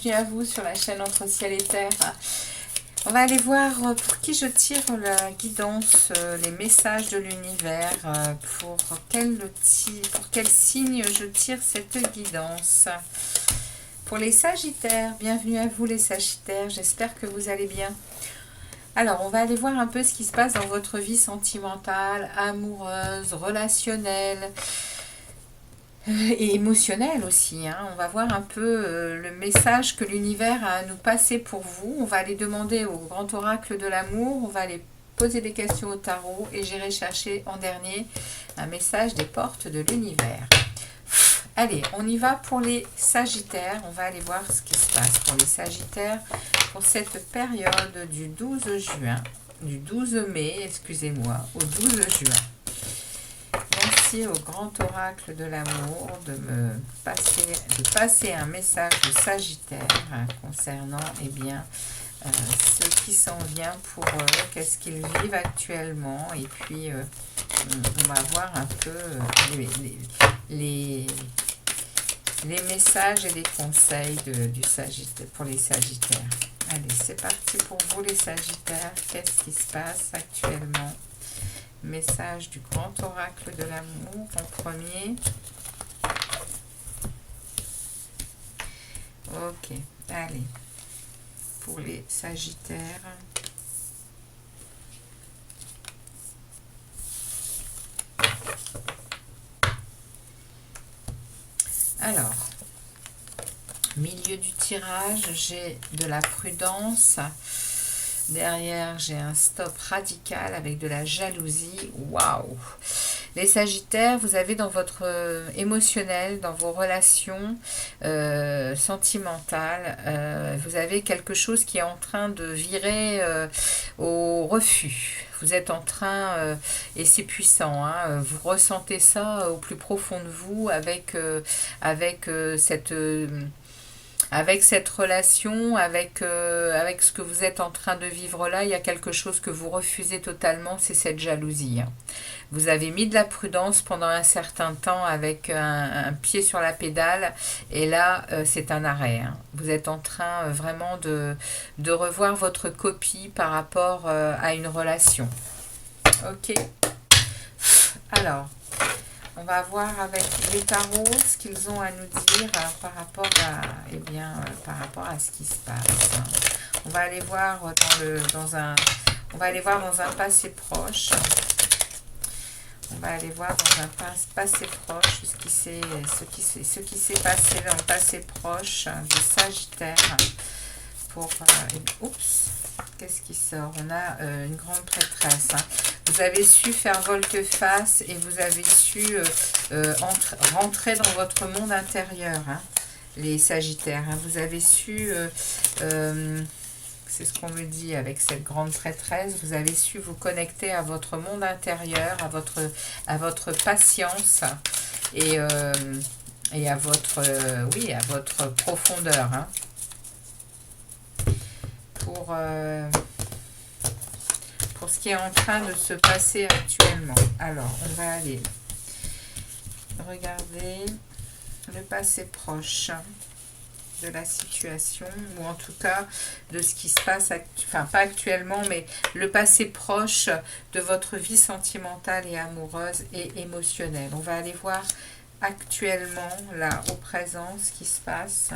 bienvenue à vous sur la chaîne Entre Ciel et Terre. On va aller voir pour qui je tire la guidance, les messages de l'univers, pour quel signe je tire cette guidance. Pour les Sagittaires, bienvenue à vous les Sagittaires, j'espère que vous allez bien. Alors, on va aller voir un peu ce qui se passe dans votre vie sentimentale, amoureuse, relationnelle, et émotionnel aussi, hein. On va voir un peu le message que l'univers a à nous passer pour vous. On va aller demander au grand oracle de l'amour, on va aller poser des questions au tarot et j'irai chercher en dernier un message des portes de l'univers. Allez, on y va pour les Sagittaires. On va aller voir ce qui se passe pour les Sagittaires pour cette période du 12 mai, excusez-moi, au 12 juin. Merci au grand oracle de l'amour de passer un message de Sagittaire concernant ce qui s'en vient pour eux, qu'est-ce qu'ils vivent actuellement, et puis on va voir un peu les messages et les conseils du Sagittaire pour les Sagittaires. Allez, c'est parti pour vous les Sagittaires. Qu'est-ce qui se passe actuellement? Message du grand oracle de l'amour en premier. Ok, allez. Pour les Sagittaires. Alors, milieu du tirage, j'ai de la prudence. Derrière, j'ai un stop radical avec de la jalousie. Waouh! Les Sagittaires, vous avez dans votre émotionnel, dans vos relations sentimentales, vous avez quelque chose qui est en train de virer au refus. Vous êtes en train, et c'est puissant, hein, vous ressentez ça au plus profond de vous avec cette relation, avec ce que vous êtes en train de vivre là, il y a quelque chose que vous refusez totalement, c'est cette jalousie. Vous avez mis de la prudence pendant un certain temps avec un pied sur la pédale, et là, c'est un arrêt. Vous êtes en train vraiment de revoir votre copie par rapport à une relation. Ok. Alors, on va voir avec les tarots ce qu'ils ont à nous dire par rapport à ce qui se passe. On va aller voir dans un passé proche. On va aller voir dans un passé proche ce qui s'est passé dans le passé proche du Sagittaire. Oups, qu'est-ce qui sort? On a une grande prêtresse. Vous avez su faire volte-face et vous avez su rentrer dans votre monde intérieur, les Sagittaires. Vous avez su, c'est ce qu'on me dit avec cette grande prêtresse, vous avez su vous connecter à votre monde intérieur, à votre patience et à votre profondeur. Pour ce qui est en train de se passer actuellement. Alors, on va aller regarder le passé proche de la situation, ou en tout cas de ce qui se passe, enfin pas actuellement, mais le passé proche de votre vie sentimentale et amoureuse et émotionnelle. On va aller voir actuellement, là, au présent, ce qui se passe.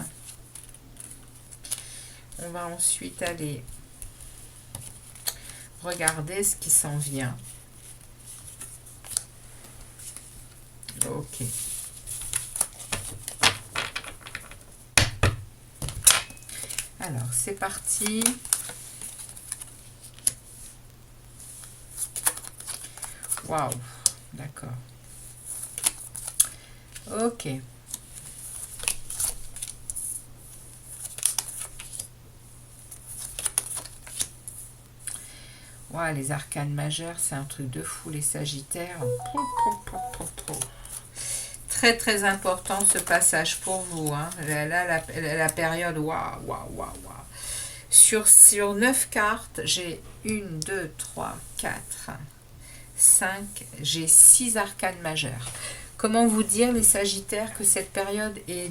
On va ensuite aller regarder ce qui s'en vient. Ok. Alors, c'est parti. Waouh, d'accord. Ok. Ouais, les arcanes majeures, c'est un truc de fou, les Sagittaires. Très, très important ce passage pour vous. Là, la période, waouh, waouh, waouh, waouh. Sur 9 cartes, j'ai 1, 2, 3, 4, 5, j'ai 6 arcanes majeures. Comment vous dire, les Sagittaires, que cette période est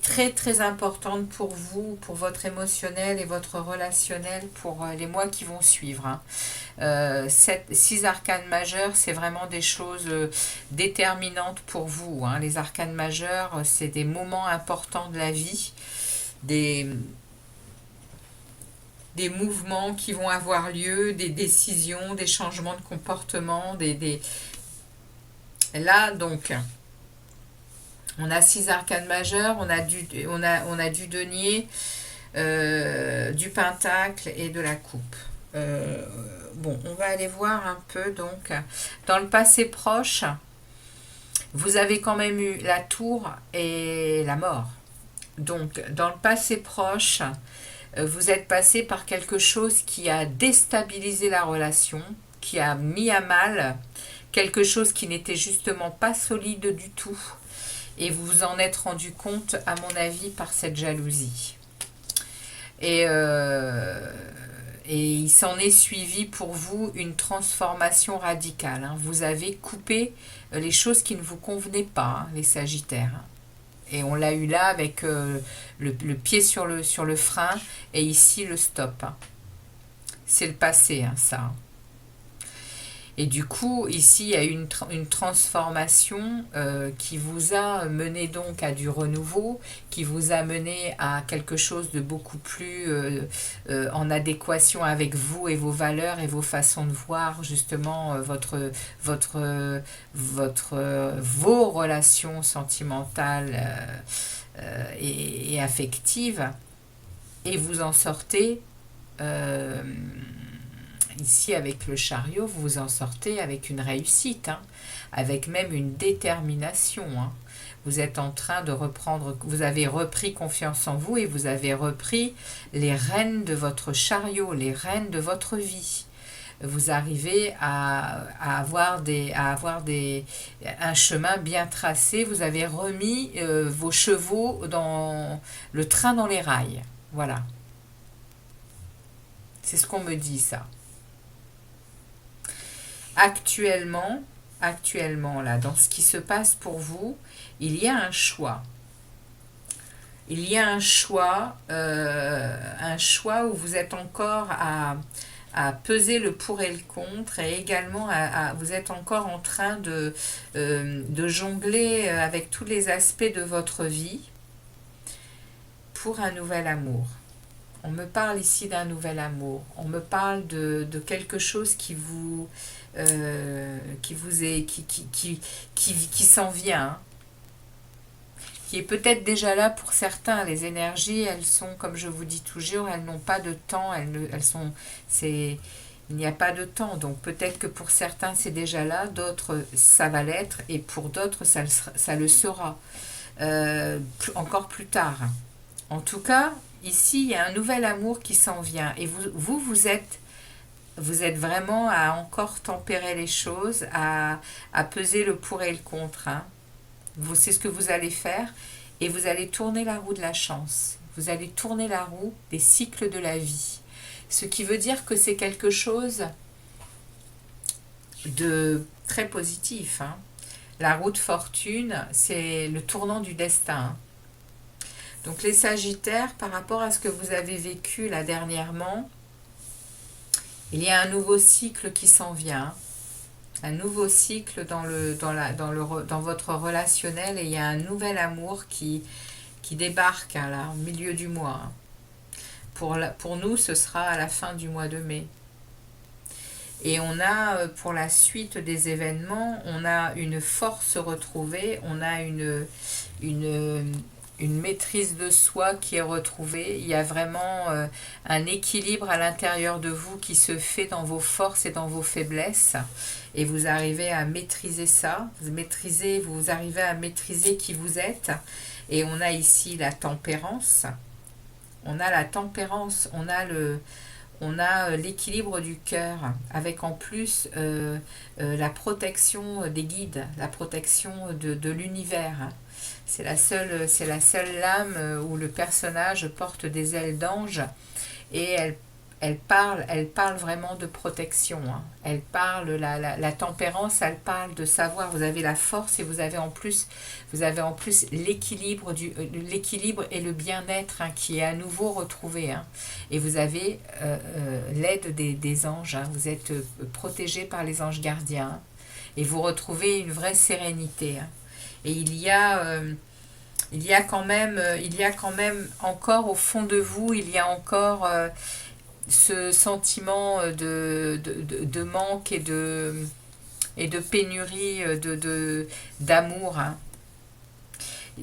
très très importante pour vous, pour votre émotionnel et votre relationnel pour les mois qui vont suivre, hein. 6 arcanes majeures, c'est vraiment des choses déterminantes pour vous, hein. Les arcanes majeures, c'est des moments importants de la vie, des, des mouvements qui vont avoir lieu, des décisions, des changements de comportement, Là, donc, on a 6 arcanes majeures, on a du denier, du pentacle et de la coupe. Bon, on va aller voir un peu, donc, dans le passé proche, vous avez quand même eu la tour et la mort. Donc, dans le passé proche, vous êtes passé par quelque chose qui a déstabilisé la relation, qui a mis à mal quelque chose qui n'était justement pas solide du tout. Et vous vous en êtes rendu compte, à mon avis, par cette jalousie. Et il s'en est suivi pour vous une transformation radicale, hein. Vous avez coupé les choses qui ne vous convenaient pas, hein, les Sagittaires. Et on l'a eu là avec le pied sur le frein et ici le stop, hein. C'est le passé, hein, ça. Et du coup, ici, il y a eu une transformation qui vous a mené donc à du renouveau, qui vous a mené à quelque chose de beaucoup plus en adéquation avec vous et vos valeurs et vos façons de voir justement vos relations sentimentales et affectives. Et vous en sortez... ici, avec le chariot, vous vous en sortez avec une réussite, hein, avec même une détermination, hein. Vous êtes en train de reprendre, vous avez repris confiance en vous et vous avez repris les rênes de votre chariot, les rênes de votre vie. Vous arrivez à avoir un chemin bien tracé. Vous avez remis vos chevaux dans le train dans les rails. Voilà. C'est ce qu'on me dit, ça. Actuellement, là, dans ce qui se passe pour vous, il y a un choix. Il y a un choix où vous êtes encore à peser le pour et le contre, et également vous êtes encore en train de jongler avec tous les aspects de votre vie pour un nouvel amour. On me parle ici d'un nouvel amour. On me parle de quelque chose qui s'en vient, hein, qui est peut-être déjà là pour certains. Les énergies, elles sont, comme je vous dis toujours, elles n'ont pas de temps. Il n'y a pas de temps. Donc peut-être que pour certains, c'est déjà là. D'autres, ça va l'être. Et pour d'autres, ça le sera encore plus tard. En tout cas, ici, il y a un nouvel amour qui s'en vient. Et vous êtes vraiment à encore tempérer les choses, à peser le pour et le contre, hein. C'est ce que vous allez faire. Et vous allez tourner la roue de la chance. Vous allez tourner la roue des cycles de la vie. Ce qui veut dire que c'est quelque chose de très positif, hein. La roue de fortune, c'est le tournant du destin, hein. Donc les Sagittaires, par rapport à ce que vous avez vécu là dernièrement, il y a un nouveau cycle qui s'en vient, un nouveau cycle dans votre relationnel, et il y a un nouvel amour qui débarque, hein, là, au milieu du mois. Pour nous, ce sera à la fin du mois de mai. Et on a, pour la suite des événements, on a une force retrouvée, on a une maîtrise de soi qui est retrouvée. Il y a vraiment un équilibre à l'intérieur de vous qui se fait dans vos forces et dans vos faiblesses. Et vous arrivez à maîtriser ça. Vous arrivez à maîtriser qui vous êtes. Et on a ici la tempérance. On a la tempérance, on a l'équilibre du cœur, avec en plus la protection des guides, la protection de l'univers. C'est la seule lame où le personnage porte des ailes d'ange, et Elle parle vraiment de protection, hein. Elle parle, la tempérance, elle parle de savoir, vous avez la force et vous avez en plus l'équilibre et le bien-être, hein, qui est à nouveau retrouvé, hein. Et vous avez l'aide des anges, hein. Vous êtes protégé par les anges gardiens, hein. Et vous retrouvez une vraie sérénité, hein. Et il y a quand même encore au fond de vous, il y a encore ce sentiment de manque et de pénurie d'amour, hein.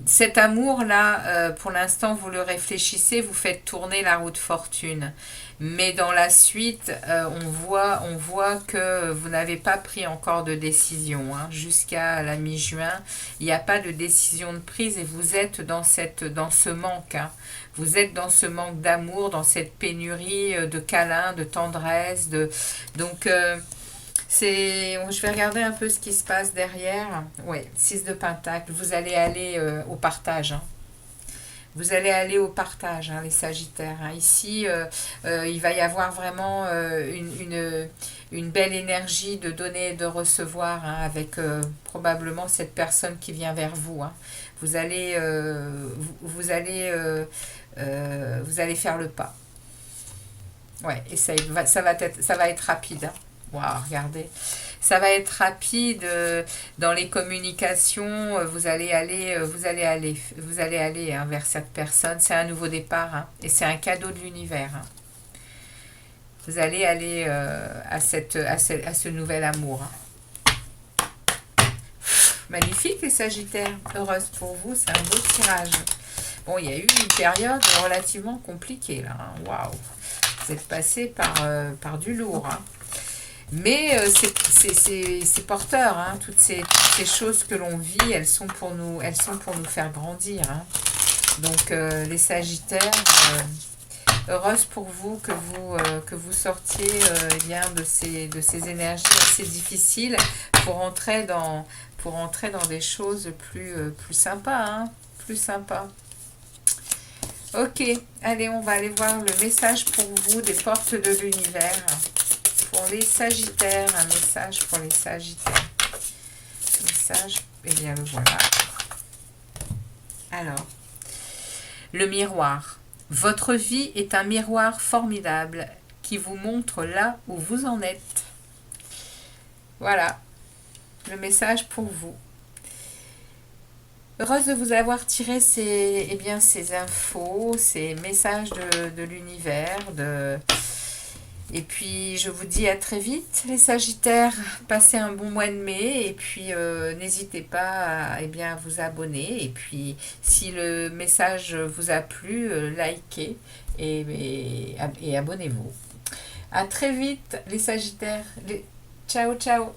Cet amour-là, pour l'instant, vous le réfléchissez, vous faites tourner la roue de fortune. Mais dans la suite, on voit que vous n'avez pas pris encore de décision, hein. Jusqu'à la mi-juin, il n'y a pas de décision de prise et vous êtes dans ce manque, hein. Vous êtes dans ce manque d'amour, dans cette pénurie de câlins, de tendresse. Donc, je vais regarder un peu ce qui se passe derrière. Ouais, 6 de Pentacle. Vous allez aller au partage, hein. Vous allez aller au partage, hein, les Sagittaires, hein. Ici, il va y avoir vraiment une belle énergie de donner et de recevoir, hein, avec probablement cette personne qui vient vers vous, hein. Vous allez, vous allez faire le pas. Ouais, et ça va être rapide, hein. Waouh, regardez. Ça va être rapide dans les communications. Vous allez aller, hein, vers cette personne. C'est un nouveau départ, hein, et c'est un cadeau de l'univers, hein. Vous allez aller à ce nouvel amour, hein. Magnifique, les Sagittaires. Heureuse pour vous, c'est un beau tirage. Bon, il y a eu une période relativement compliquée là, hein. Waouh, vous êtes passé par du lourd, hein. Mais c'est porteur, hein. Toutes ces choses que l'on vit, elles sont pour nous faire grandir, hein. Donc les Sagittaires, heureuse pour vous que vous sortiez bien de ces énergies assez difficiles pour entrer dans des choses plus sympas, hein, plus sympas. Ok, allez, on va aller voir le message pour vous des portes de l'univers. Pour les Sagittaires, un message pour les Sagittaires. Message, eh bien le voilà. Alors, le miroir. Votre vie est un miroir formidable qui vous montre là où vous en êtes. Voilà, le message pour vous. Heureuse de vous avoir tiré ces infos, ces messages de l'univers, et puis je vous dis à très vite les Sagittaires, passez un bon mois de mai et puis n'hésitez pas à, à vous abonner, et puis si le message vous a plu, likez et abonnez-vous. À très vite les Sagittaires, ciao ciao.